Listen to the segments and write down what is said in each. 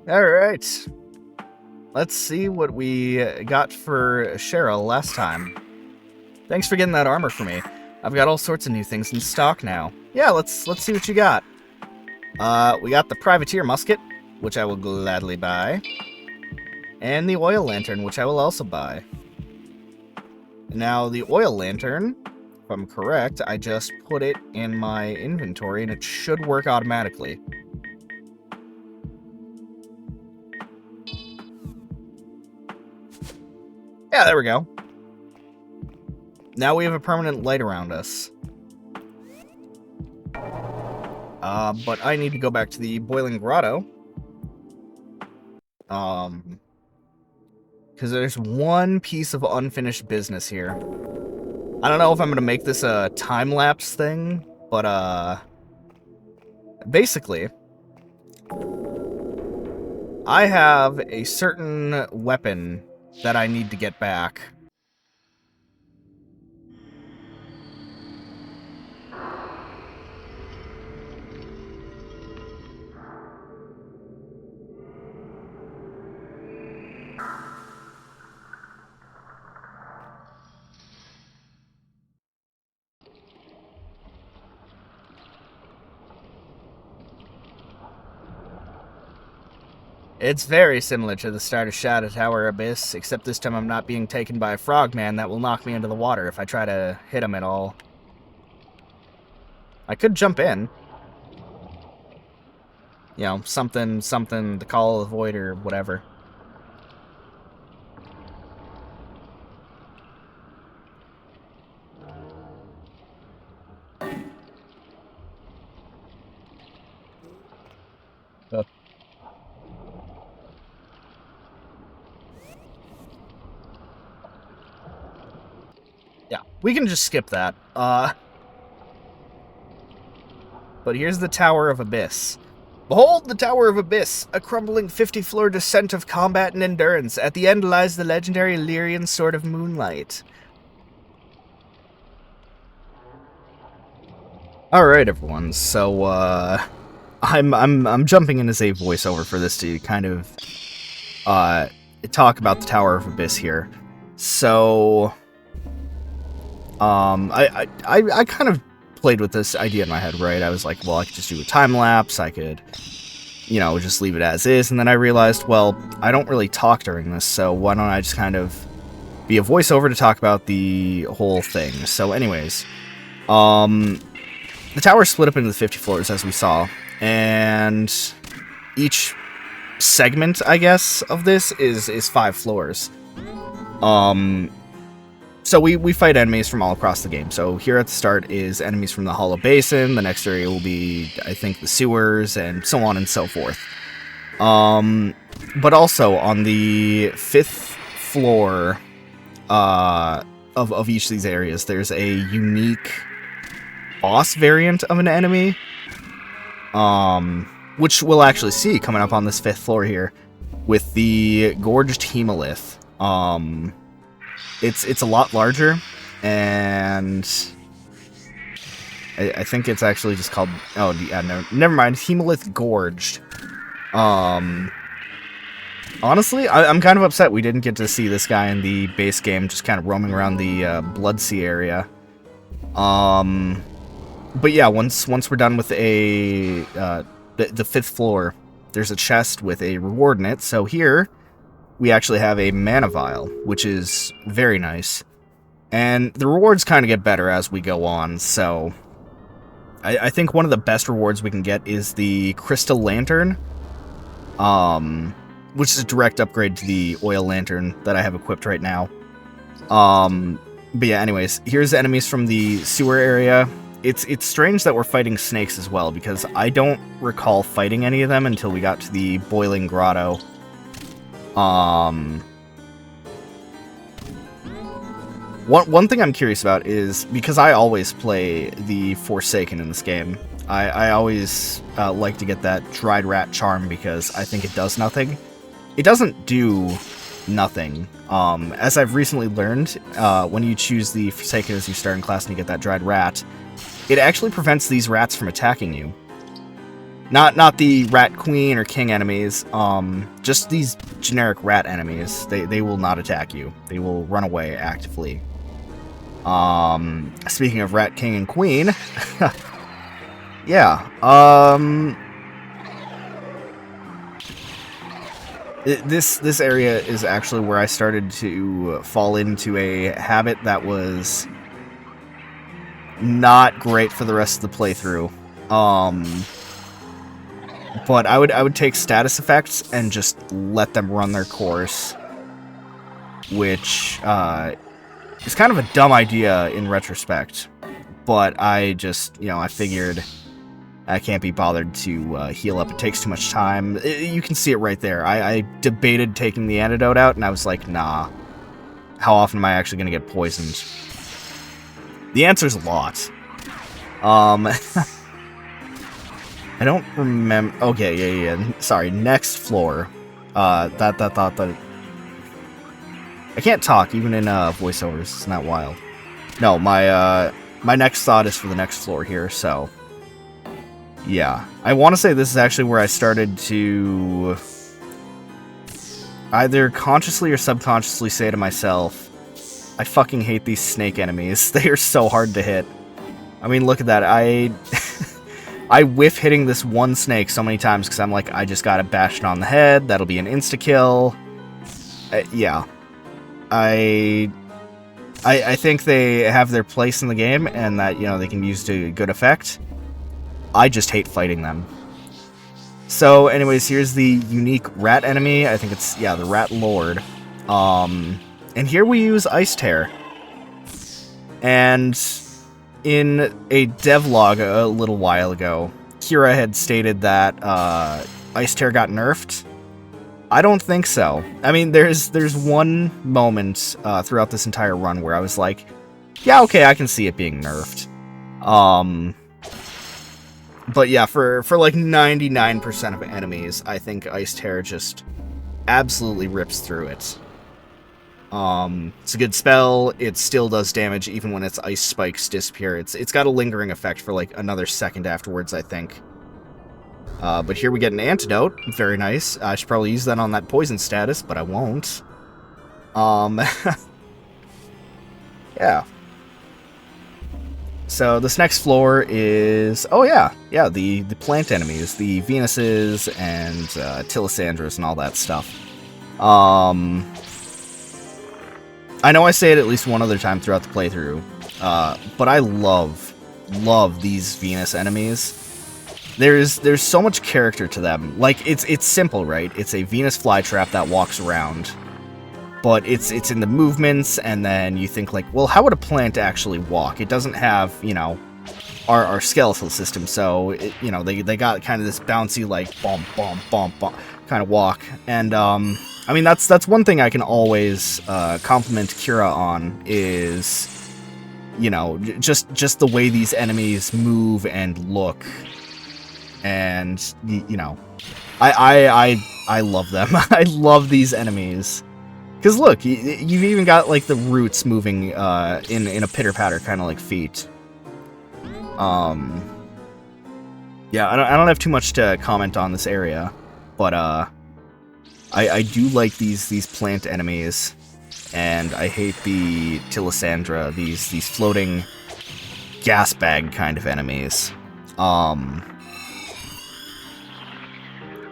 Alright. Let's see what we got for Cheryl last time. Thanks for getting that armor for me. I've got all sorts of new things in stock now. Yeah, let's see what you got. We got the Privateer Musket, which I will gladly buy. And the Oil Lantern, which I will also buy. Now, the Oil Lantern, if I'm correct, I just put it in my inventory and it should work automatically. Yeah, there we go. Now we have a permanent light around us. But I need to go back to the Boiling Grotto. Because there's one piece of unfinished business here. I don't know if I'm going to make this a time-lapse thing, but, basically, I have a certain weapon that I need to get back. It's very similar to the start of Shadow Tower Abyss, except this time I'm not being taken by a frogman that will knock me into the water if I try to hit him at all. I could jump in. You know, something, the Call of the Void or whatever. Yeah, we can just skip that. But here's the Tower of Abyss. Behold the Tower of Abyss, a crumbling 50-floor descent of combat and endurance. At the end lies the legendary Lyrian Sword of Moonlight. Alright, everyone, so, I'm jumping in as a voiceover for this to kind of, talk about the Tower of Abyss here. So, I kind of played with this idea in my head, right? I was like, well, I could just do a time lapse, I could, you know, just leave it as is, and then I realized, well, I don't really talk during this, so why don't I just kind of be a voiceover to talk about the whole thing. So anyways, the tower is split up into the 50 floors, as we saw, and each segment, I guess, of this is 5 floors. So we fight enemies from all across the game. So here at the start is enemies from the Hollow Basin. The next area will be, I think, the sewers, and so on and so forth. But also on the 5th floor of each of these areas, there's a unique boss variant of an enemy, which we'll actually see coming up on this 5th floor here with the Gorged Hemolith. It's a lot larger, and I think it's actually just called, oh yeah, no, never mind, Hemolith Gorged. Honestly, I'm kind of upset we didn't get to see this guy in the base game, just kind of roaming around the Bloodsea area. But yeah, once we're done with the 5th floor, there's a chest with a reward in it. So here we actually have a mana vial, which is very nice. And the rewards kind of get better as we go on, so I think one of the best rewards we can get is the Crystal Lantern, which is a direct upgrade to the Oil Lantern that I have equipped right now. But yeah, anyways, here's the enemies from the sewer area. It's strange that we're fighting snakes as well, because I don't recall fighting any of them until we got to the Boiling Grotto. One thing I'm curious about is, because I always play the Forsaken in this game, I always like to get that Dried Rat Charm because I think it does nothing. It doesn't do nothing. As I've recently learned, when you choose the Forsaken as your starting class and you get that Dried Rat, it actually prevents these rats from attacking you. Not the rat queen or king enemies, just these generic rat enemies. They will not attack you. They will run away actively. Speaking of rat king and queen, yeah, this area is actually where I started to fall into a habit that was not great for the rest of the playthrough. But I would take status effects and just let them run their course, which is kind of a dumb idea in retrospect. But I just, I figured I can't be bothered to heal up. It takes too much time. You can see it right there. I debated taking the antidote out, and I was like, nah. How often am I actually going to get poisoned? The answer's a lot. I don't remember. Okay, yeah. Sorry, next floor. That. I can't talk even in voiceovers. It's not wild. No, my next thought is for the next floor here. So, yeah, I want to say this is actually where I started to either consciously or subconsciously say to myself, I fucking hate these snake enemies. They are so hard to hit. I mean, look at that. I whiff hitting this one snake so many times because I'm like, I just got it bashed on the head. That'll be an insta-kill. Yeah. I think they have their place in the game and that, they can be used to good effect. I just hate fighting them. So, anyways, here's the unique rat enemy. I think it's, the Rat Lord. And here we use Ice Tear. And in a devlog a little while ago, Kira had stated that Ice Tear got nerfed. I don't think so. I mean, there's one moment throughout this entire run where I was like, yeah, okay, I can see it being nerfed. But yeah, for like 99% of enemies, I think Ice Tear just absolutely rips through it. It's a good spell. It still does damage even when its ice spikes disappear. It's got a lingering effect for like another second afterwards, I think. But here we get an antidote. Very nice. I should probably use that on that poison status, but I won't. Yeah. So this next floor is... Oh, yeah. Yeah, the plant enemies. The Venuses and Tilisandras and all that stuff. I know I say it at least one other time throughout the playthrough, but I love these Venus enemies. There's so much character to them. Like, it's simple, right? It's a Venus flytrap that walks around, but it's in the movements, and then you think, like, well, how would a plant actually walk? It doesn't have, our skeletal system, so, they got kind of this bouncy, like, bump, bump, bump, bump kind of walk, and, I mean, that's one thing I can always compliment Kira on is, just the way these enemies move and look, and I love them. I love these enemies because look, you've even got like the roots moving in a pitter patter kind of like feet. Yeah, I don't have too much to comment on this area, but I do like these plant enemies, and I hate the Tilisandra, these floating gas bag kind of enemies.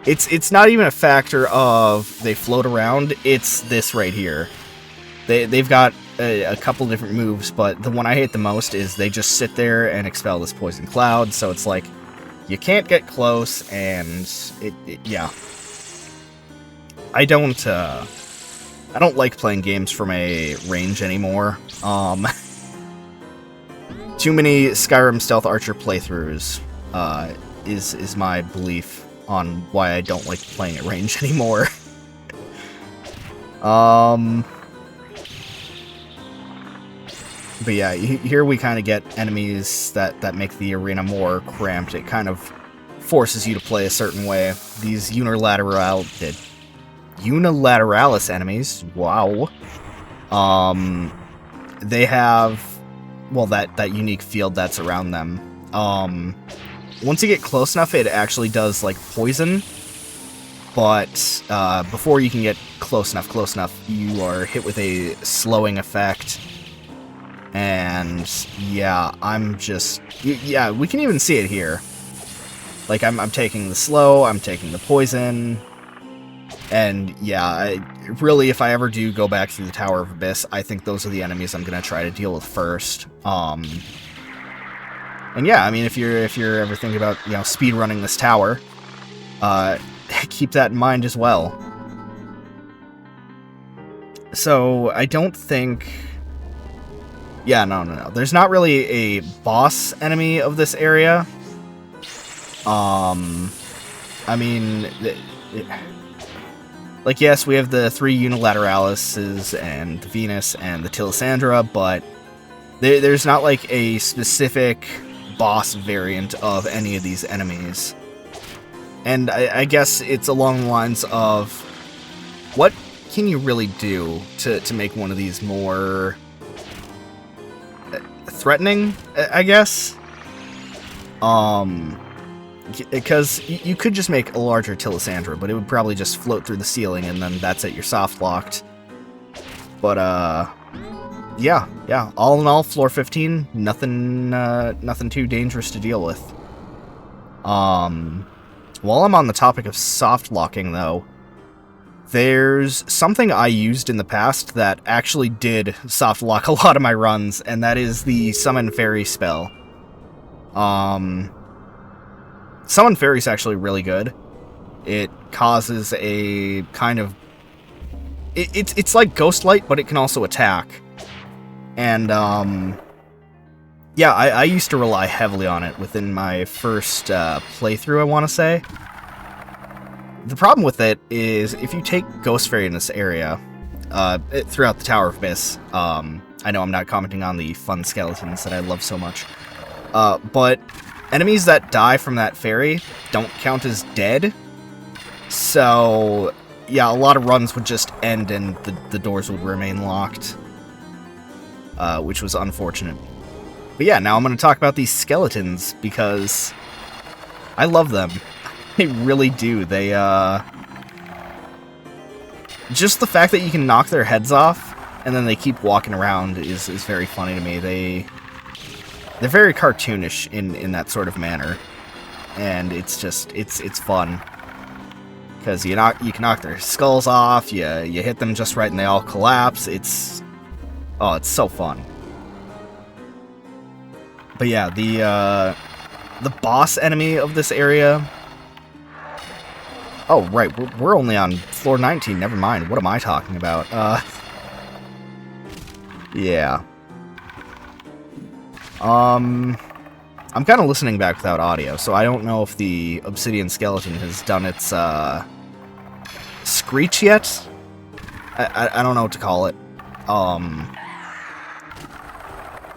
It's not even a factor of they float around, it's this right here. They've got a couple different moves, but the one I hate the most is they just sit there and expel this poison cloud, so it's like, you can't get close, and yeah. I don't like playing games from a range anymore. Too many Skyrim Stealth Archer playthroughs is my belief on why I don't like playing at range anymore. But yeah, here we kind of get enemies that make the arena more cramped. It kind of forces you to play a certain way. These unilateralis enemies, wow. They have, well, that unique field that's around them. once you get close enough, it actually does, like, poison. But before you can get close enough, you are hit with a slowing effect. And, yeah, I'm just... Yeah, we can even see it here. Like, I'm taking the slow, I'm taking the poison... And yeah, really, if I ever do go back through the Tower of Abyss, I think those are the enemies I'm gonna try to deal with first. And yeah, I mean, if you're ever thinking about, you know, speed running this tower, keep that in mind as well. So I don't think, yeah, no. There's not really a boss enemy of this area. I mean. Like, yes, we have the 3 Unilateralises and the Venus and the Tilisandra, but there's not, like, a specific boss variant of any of these enemies. And I guess it's along the lines of, what can you really do to make one of these more threatening, I guess? Because you could just make a larger Tilisandra, but it would probably just float through the ceiling, and then that's it, you're soft-locked. But, yeah, all in all, floor 15, nothing too dangerous to deal with. While I'm on the topic of soft-locking, though, there's something I used in the past that actually did soft-lock a lot of my runs, and that is the Summon Fairy spell. Summon Fairy is actually really good. It causes a kind of... It's like Ghost Light, but it can also attack. And, yeah, I used to rely heavily on it within my first playthrough, I want to say. The problem with it is, if you take Ghost Fairy in this area, throughout the Tower of Abyss, I know I'm not commenting on the fun skeletons that I love so much, but... enemies that die from that fairy don't count as dead, so yeah, a lot of runs would just end and the doors would remain locked, which was unfortunate. But yeah, now I'm going to talk about these skeletons, because I love them. I really do. They, just the fact that you can knock their heads off, and then they keep walking around is very funny to me. They're very cartoonish in that sort of manner, and it's just it's fun because you can knock their skulls off, you hit them just right, and they all collapse. It's so fun. But yeah, the boss enemy of this area. Oh right, we're only on floor 19. Never mind. What am I talking about? Yeah. I'm kind of listening back without audio, so I don't know if the obsidian skeleton has done its, screech yet? I don't know what to call it.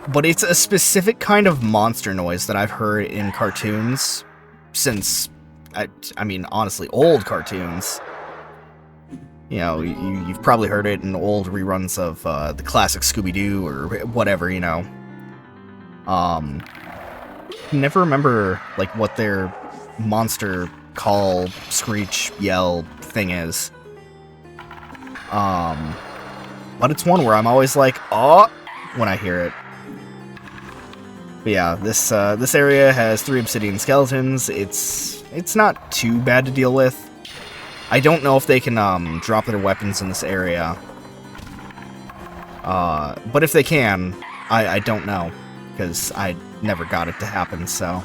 But it's a specific kind of monster noise that I've heard in cartoons since, I mean, honestly, old cartoons. You know, you've probably heard it in old reruns of, the classic Scooby-Doo or whatever, you know. Never remember, like, what their monster call, screech, yell thing is. But it's one where I'm always like, oh, when I hear it. But yeah, this area has 3 obsidian skeletons. It's not too bad to deal with. I don't know if they can, drop their weapons in this area. But if they can, I don't know, because I never got it to happen, so...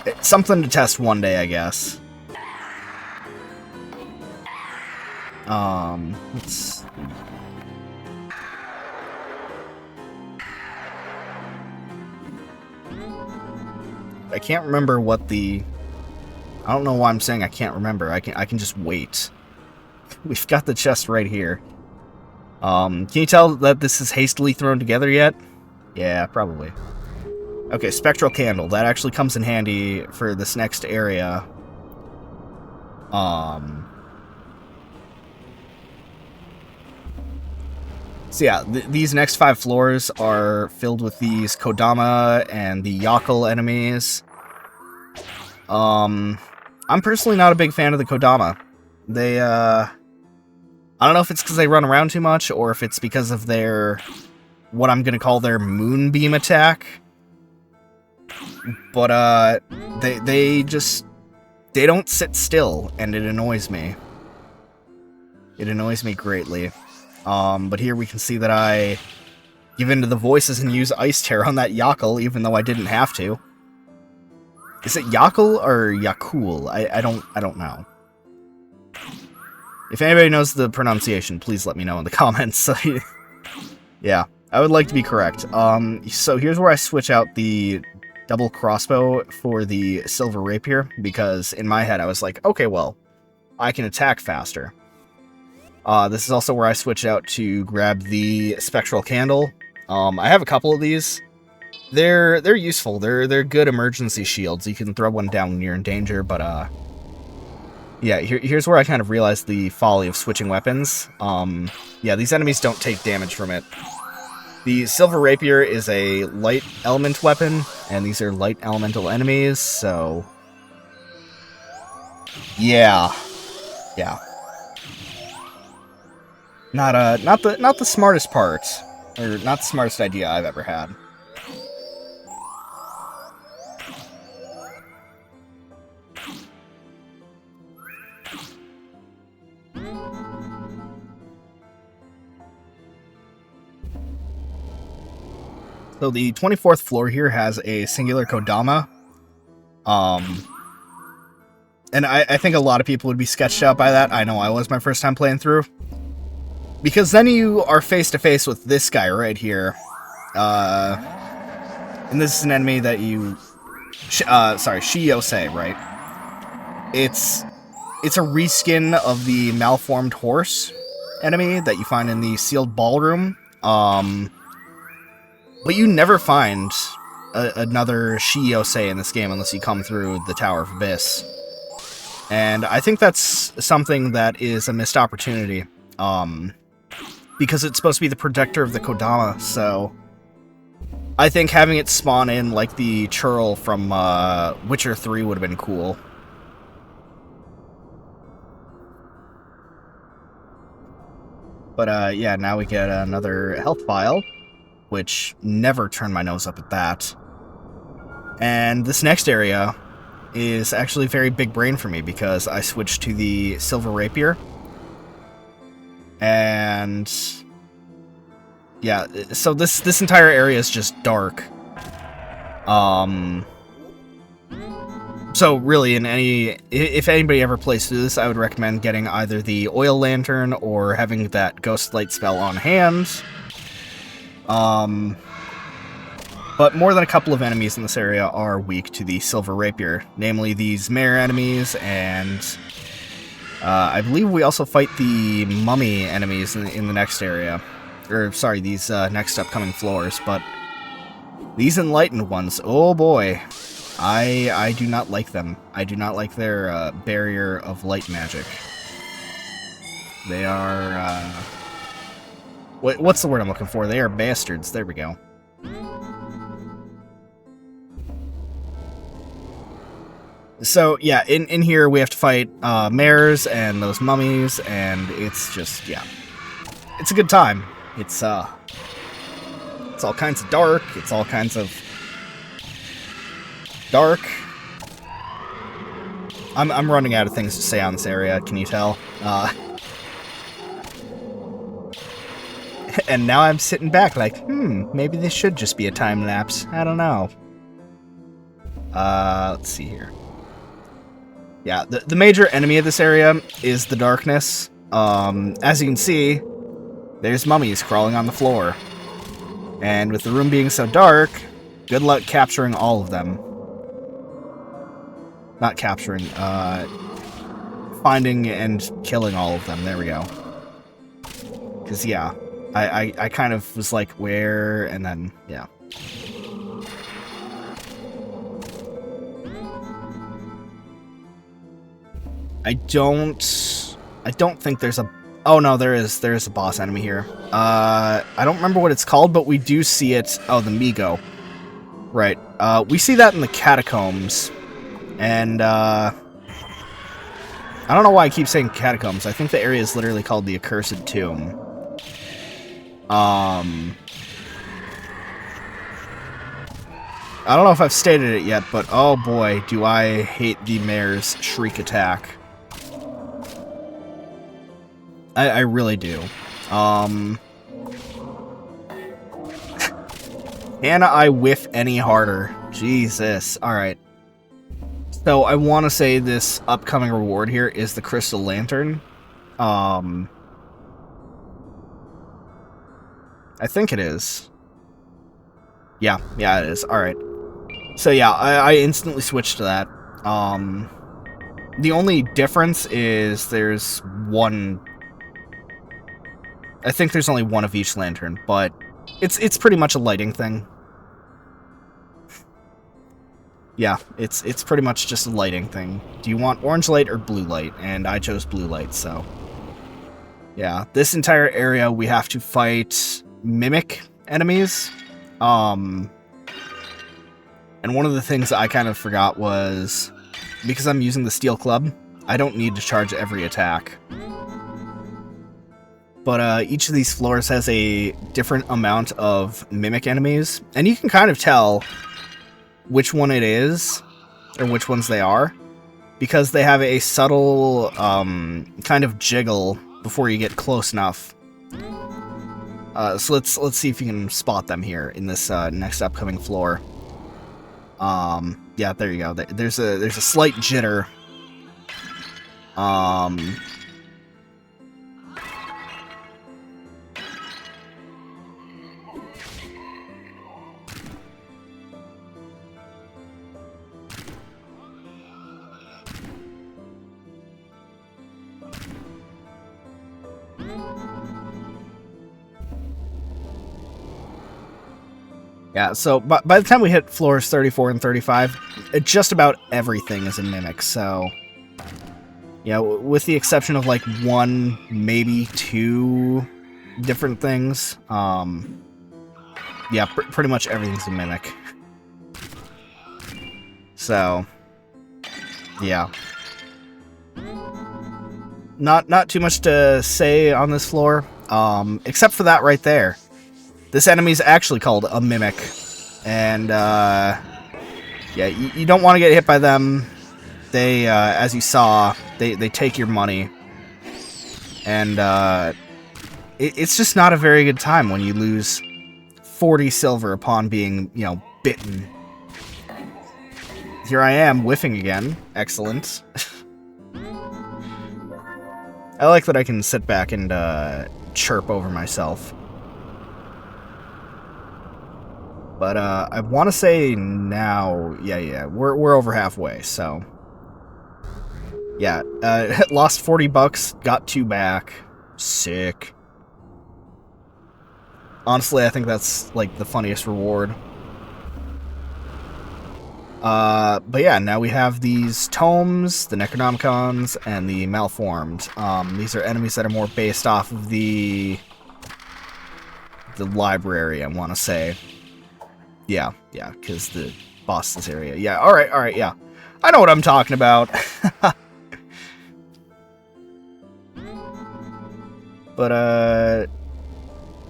it's something to test one day, I guess. Let's... I can't remember what the... I don't know why I'm saying I can't remember. I can just wait. We've got the chest right here. Can you tell that this is hastily thrown together yet? Yeah, probably. Okay, spectral candle. That actually comes in handy for this next area. So yeah, these next 5 floors are filled with these Kodama and the Yakel enemies. I'm personally not a big fan of the Kodama. They, I don't know if it's because they run around too much, or if it's because of their, what I'm gonna call their moonbeam attack. But, they don't sit still, and it annoys me. It annoys me greatly. But here we can see that I give in to the voices and use Ice Tear on that Yakel, even though I didn't have to. Is it Yakel or Yakul? I don't know. If anybody knows the pronunciation, please let me know in the comments. Yeah, I would like to be correct. So here's where I switch out the double crossbow for the silver rapier, because in my head I was like, okay, well, I can attack faster. This is also where I switch out to grab the spectral candle. I have a couple of these. They're useful. They're good emergency shields. You can throw one down when you're in danger, but yeah, here's where I kind of realized the folly of switching weapons. Yeah, these enemies don't take damage from it. The silver rapier is a light element weapon, and these are light elemental enemies, so yeah. Not the smartest part, or not the smartest idea I've ever had. So the 24th floor here has a singular Kodama. And I think a lot of people would be sketched out by that. I know I was my first time playing through. Because then you are face to face with this guy right here. And this is an enemy that you... sorry, Shiyose, right? It's a reskin of the malformed horse enemy that you find in the sealed ballroom. But you never find another Shiyose in this game unless you come through the Tower of Abyss. And I think that's something that is a missed opportunity. Because it's supposed to be the protector of the Kodama, so... I think having it spawn in like the churl from Witcher 3 would have been cool. But yeah, now we get another health vial, which never turned my nose up at that. And this next area is actually very big brain for me, because I switched to the silver rapier. And yeah, so this entire area is just dark. So really, if anybody ever plays through this, I would recommend getting either the oil lantern or having that ghost light spell on hand. But more than a couple of enemies in this area are weak to the silver rapier, namely these mare enemies, and I believe we also fight the mummy enemies in the next area. Or, sorry, these next upcoming floors, but these enlightened ones, oh boy, I do not like them. I do not like their barrier of light magic. They are, what's the word I'm looking for? They are bastards. There we go. So, yeah, in here we have to fight mares and those mummies, and it's just, yeah. It's a good time. It's all kinds of dark. It's all kinds of dark. I'm running out of things to say on this area, can you tell? And now I'm sitting back like, maybe this should just be a time lapse. I don't know. Let's see here. Yeah, the major enemy of this area is the darkness. As you can see, there's mummies crawling on the floor. And with the room being so dark, good luck capturing all of them. Not capturing, finding and killing all of them. There we go. Because, yeah, I kind of was like, where? And then, yeah. I don't think there's a... Oh, no, there is a boss enemy here. I don't remember what it's called, but we do see it... Oh, the Migo. Right. We see that in the catacombs. And, I don't know why I keep saying catacombs. I think the area is literally called the Accursed Tomb. I don't know if I've stated it yet, but oh boy, do I hate the mayor's shriek attack. I really do. Can I whiff any harder? Jesus. Alright. So I want to say this upcoming reward here is the Crystal Lantern. I think it is. Yeah, it is. Alright. So yeah, I instantly switched to that. The only difference is there's one... I think there's only one of each lantern, but it's pretty much a lighting thing. Yeah, it's pretty much just a lighting thing. Do you want orange light or blue light? And I chose blue light, so... Yeah, this entire area we have to fight mimic enemies. And one of the things that I kind of forgot was, because I'm using the steel club, I don't need to charge every attack. But each of these floors has a different amount of mimic enemies, and you can kind of tell which one it is, or which ones they are, because they have a subtle kind of jiggle before you get close enough. So let's see if you can spot them here in this next upcoming floor. Yeah, there you go. There's a slight jitter. Yeah, so by the time we hit floors 34 and 35, just about everything is a mimic, so... Yeah, with the exception of, like, one, maybe two different things, yeah, pretty much everything's a mimic. So... Yeah. Not too much to say on this floor, except for that right there. This enemy is actually called a mimic, and yeah, you don't want to get hit by them. They, as you saw, they take your money, and it's just not a very good time when you lose 40 silver upon being, you know, bitten. Here I am, whiffing again. Excellent. I like that I can sit back and chirp over myself. But I want to say now, yeah, we're over halfway, so yeah, lost 40 bucks, got 2 back, sick. Honestly, I think that's like the funniest reward. But yeah, now we have these tomes, the Necronomicons, and the Malformed. These are enemies that are more based off of the library, I want to say. Yeah, because the boss's area. Yeah, alright, yeah. I know what I'm talking about. But,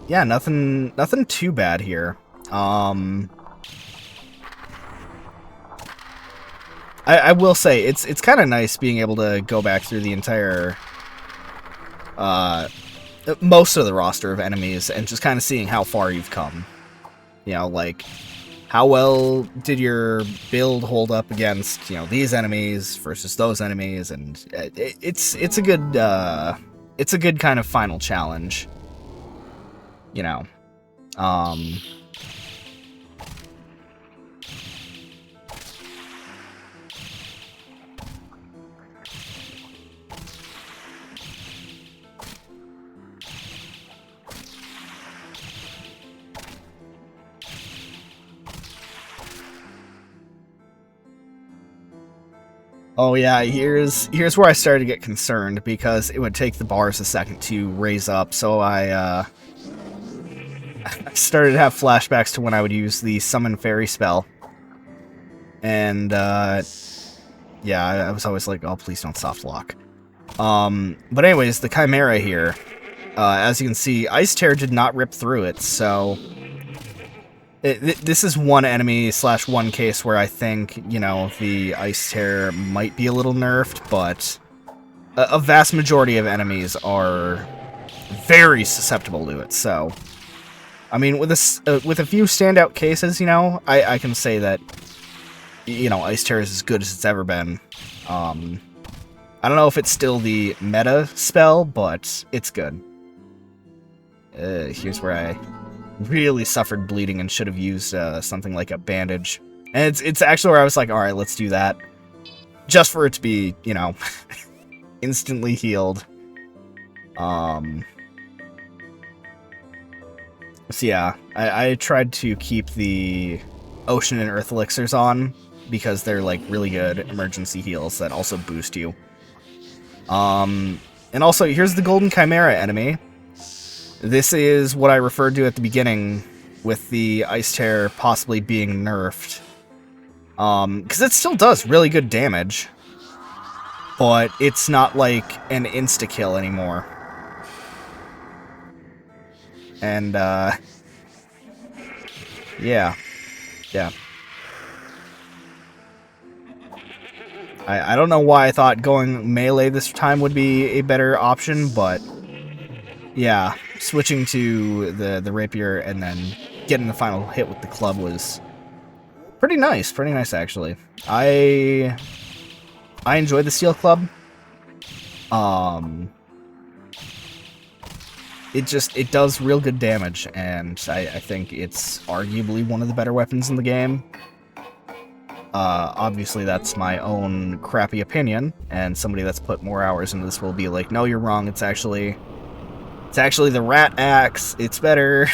yeah, nothing too bad here. I will say, it's kind of nice being able to go back through the entire, most of the roster of enemies and just kind of seeing how far you've come. You know, like, how well did your build hold up against, you know, these enemies versus those enemies, and it's a good kind of final challenge, you know. Oh yeah, here's where I started to get concerned, because it would take the bars a second to raise up, so I started to have flashbacks to when I would use the Summon Fairy spell. And Yeah, I was always like, oh, please don't soft lock. But anyways, the Chimera here, as you can see, Ice Tear did not rip through it, so this is one enemy / one case where I think, you know, the Ice Tear might be a little nerfed, but a vast majority of enemies are very susceptible to it, so I mean, with a few standout cases, you know, I can say that, you know, Ice Tear is as good as it's ever been. I don't know if it's still the meta spell, but it's good. Here's where I really suffered bleeding and should have used something like a bandage. And it's actually where I was like, alright, let's do that. Just for it to be, you know, instantly healed. So yeah, I tried to keep the Ocean and Earth Elixirs on, because they're like really good emergency heals that also boost you. And also, here's the Golden Chimera enemy. This is what I referred to at the beginning with the Ice Tear possibly being nerfed. Because it still does really good damage, but it's not like an insta-kill anymore. And, yeah. I don't know why I thought going melee this time would be a better option, but yeah, switching to the rapier and then getting the final hit with the club was pretty nice actually. I enjoyed the steel club. It does real good damage, and I think it's arguably one of the better weapons in the game. Obviously that's my own crappy opinion, and somebody that's put more hours into this will be like, no, you're wrong, it's actually the rat axe, it's better.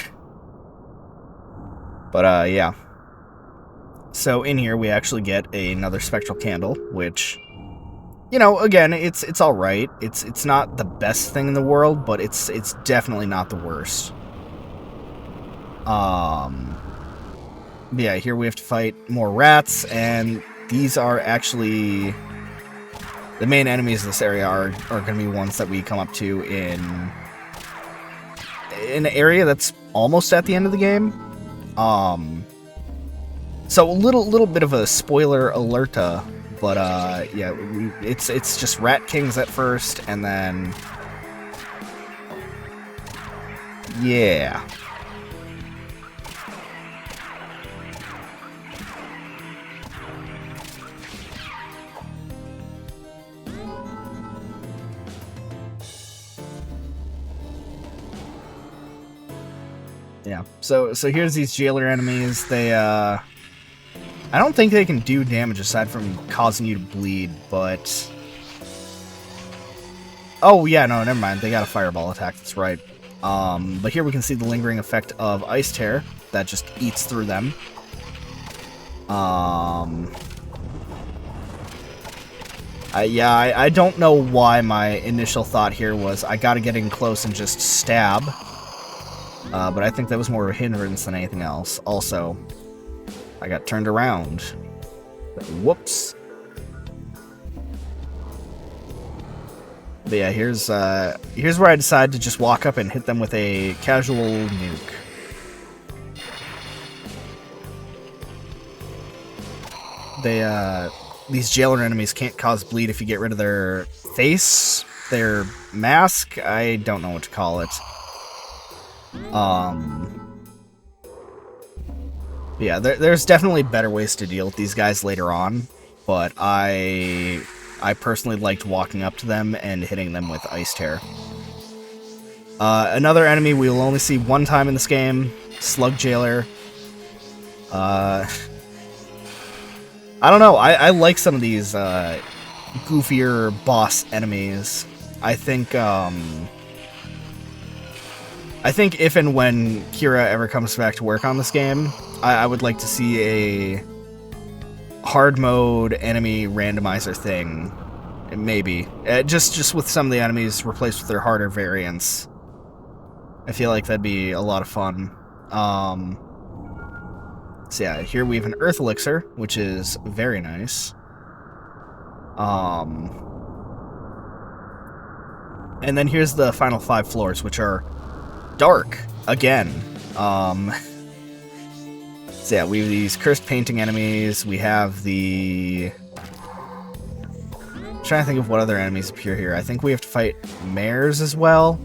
But yeah. So in here we actually get another spectral candle, which, you know, again, it's alright. It's not the best thing in the world, but it's definitely not the worst. Yeah, here we have to fight more rats, and these are actually the main enemies of this area are going to be ones that we come up to in an area that's almost at the end of the game. So a little bit of a spoiler alerta, but yeah, it's just rat kings at first, and then yeah. Yeah, so here's these jailer enemies. They, I don't think they can do damage aside from causing you to bleed, but... Oh, yeah, no, never mind. They got a fireball attack, that's right. But here we can see the lingering effect of Ice Tear that just eats through them. I don't know why my initial thought here was I gotta get in close and just stab. But I think that was more of a hindrance than anything else. Also, I got turned around. Whoops. But yeah, here's where I decided to just walk up and hit them with a casual nuke. These jailer enemies can't cause bleed if you get rid of their face, their mask, I don't know what to call it. Yeah, there's definitely better ways to deal with these guys later on, but I personally liked walking up to them and hitting them with Ice Tear. Another enemy we will only see one time in this game, Slug Jailer. I don't know, I like some of these goofier boss enemies. I think if and when Kira ever comes back to work on this game, I would like to see a hard mode enemy randomizer thing. Maybe. Just with some of the enemies replaced with their harder variants. I feel like that'd be a lot of fun. So yeah, here we have an Earth Elixir, which is very nice. And then here's the final 5 floors, which are dark again. So yeah, we have these cursed painting enemies. We have the... I'm trying to think of what other enemies appear here. I think we have to fight mares as well.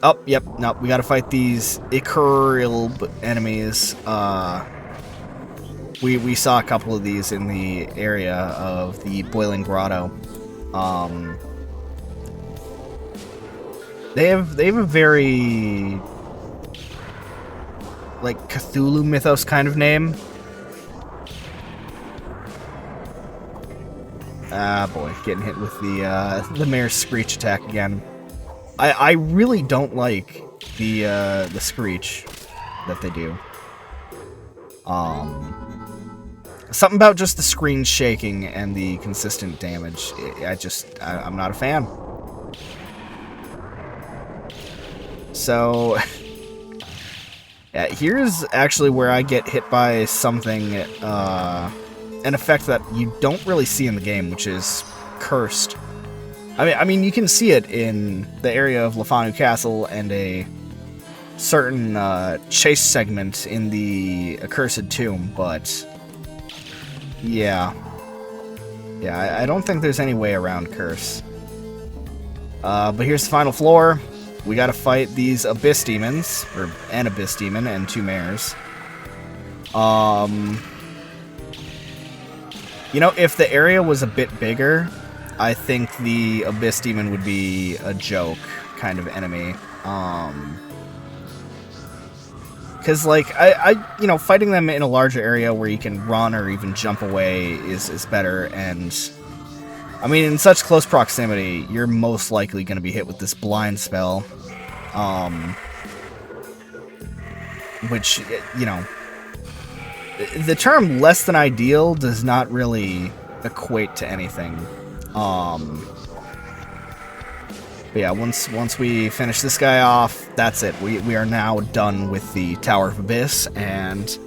Oh, yep, no, we gotta fight these Icaril enemies. We saw a couple of these in the area of the Boiling Grotto. They have a very like Cthulhu mythos kind of name. Ah, boy, getting hit with the mare's screech attack again. I really don't like the screech that they do. Something about just the screen shaking and the consistent damage. I'm not a fan. So, yeah, here's actually where I get hit by something, an effect that you don't really see in the game, which is cursed. I mean, you can see it in the area of Lefanu Castle and a certain chase segment in the Accursed Tomb, but yeah, I don't think there's any way around curse. But here's the final floor. We gotta fight these Abyss Demons, or an Abyss Demon and 2 mares. You know, if the area was a bit bigger, I think the Abyss Demon would be a joke kind of enemy. Because, like, you know, fighting them in a larger area where you can run or even jump away is better, and I mean, in such close proximity, you're most likely going to be hit with this blind spell, which, you know, the term less than ideal does not really equate to anything. But yeah, once we finish this guy off, that's it. We are now done with the Tower of Abyss, and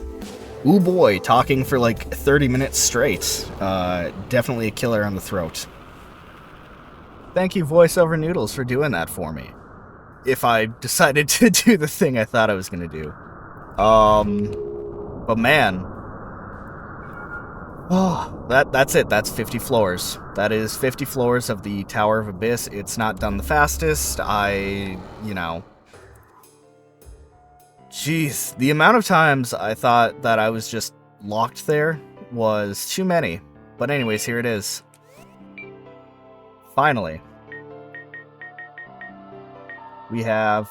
ooh boy, talking for like 30 minutes straight. Definitely a killer on the throat. Thank you, VoiceOver Noodles, for doing that for me. If I decided to do the thing I thought I was gonna do. But man, oh, that's it. That's 50 floors. That is 50 floors of the Tower of Abyss. It's not done the fastest. You know, jeez, the amount of times I thought that I was just locked there was too many. But anyways, here it is. Finally. We have,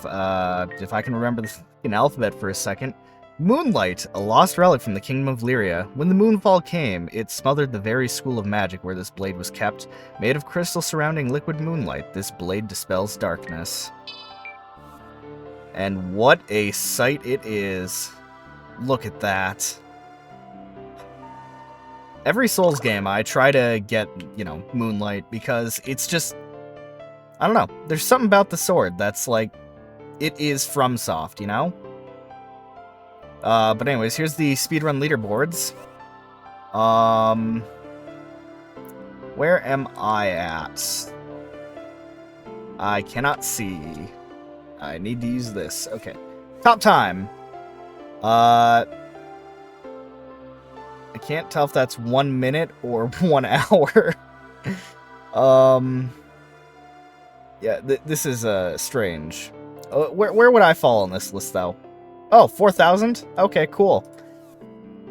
if I can remember the fucking alphabet for a second, Moonlight, a lost relic from the Kingdom of Lyria. When the moonfall came, it smothered the very school of magic where this blade was kept. Made of crystal surrounding liquid moonlight, this blade dispels darkness. And what a sight it is. Look at that. Every Souls game, I try to get, you know, Moonlight, because it's just, I don't know, there's something about the sword that's like, it is FromSoft, you know? But anyways, here's the speedrun leaderboards. Where am I at? I cannot see. I need to use this. Okay. Top time. I can't tell if that's 1 minute or 1 hour. Yeah, this is, strange. Where would I fall on this list, though? Oh, 4,000? Okay, cool.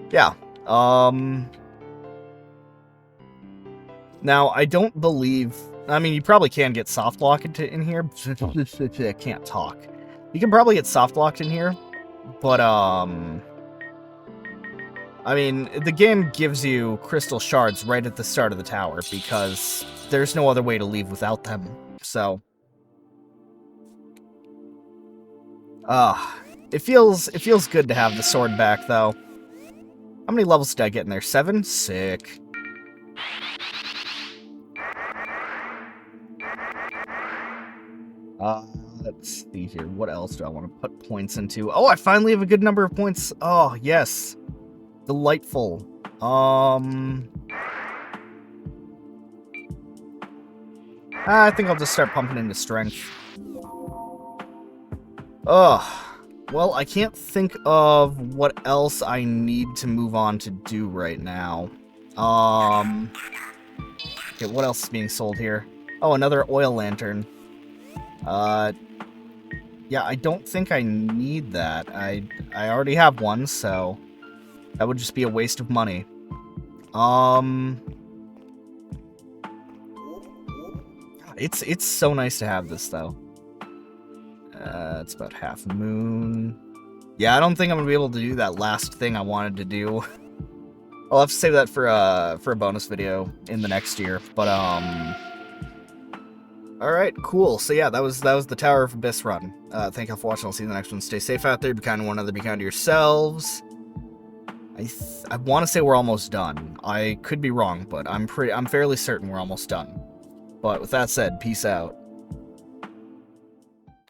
Yeah. Now, I don't believe... I mean, you probably can get soft lock in here. I can't talk. You can probably get soft locked in here, but, I mean, the game gives you crystal shards right at the start of the tower, because there's no other way to leave without them, so... It feels good to have the sword back, though. How many levels did I get in there? 7? Sick. Let's see here. What else do I want to put points into? Oh, I finally have a good number of points. Oh, yes. Delightful. I think I'll just start pumping into strength. Ugh. Well, I can't think of what else I need to move on to do right now. Okay, what else is being sold here? Oh, another oil lantern. Yeah, I don't think I need that. I already have one, so that would just be a waste of money. It's so nice to have this, though. It's about half moon. Yeah, I don't think I'm gonna be able to do that last thing I wanted to do. I'll have to save that for a bonus video in the next year. But all right, cool. So yeah, that was the Tower of Abyss run. Thank you all for watching. I'll see you in the next one. Stay safe out there. Be kind to one another. Be kind to yourselves. I want to say we're almost done. I could be wrong, but I'm fairly certain we're almost done. But with that said, peace out.